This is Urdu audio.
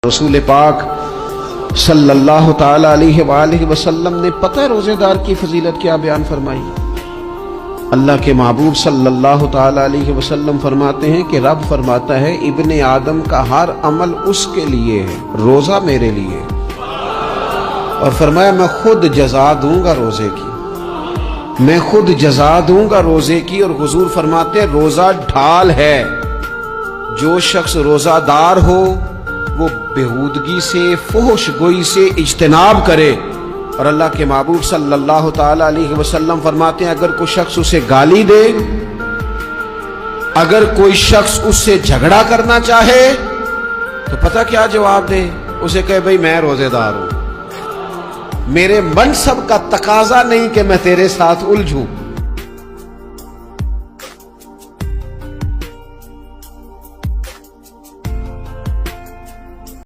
رسول پاک صلی اللہ تعالی علیہ وآلہ وسلم نے پتہ ہے روزے دار کی فضیلت کیا بیان فرمائی؟ اللہ کے محبوب صلی اللہ تعالی علیہ وسلم فرماتے ہیں کہ رب فرماتا ہے ابن آدم کا ہر عمل اس کے لیے ہے، روزہ میرے لیے، اور فرمایا میں خود جزا دوں گا روزے کی، میں خود جزا دوں گا روزے کی۔ اور حضور فرماتے ہیں روزہ ڈھال ہے، جو شخص روزہ دار ہو وہ بےہودگی سے، فحش گوئی سے اجتناب کرے۔ اور اللہ کے محبوب صلی اللہ تعالی علیہ وسلم فرماتے ہیں اگر کوئی شخص اسے گالی دے، اگر کوئی شخص اس سے جھگڑا کرنا چاہے تو پتہ کیا جواب دے؟ اسے کہے بھئی میں روزے دار ہوں، میرے منصب کا تقاضا نہیں کہ میں تیرے ساتھ الجھوں،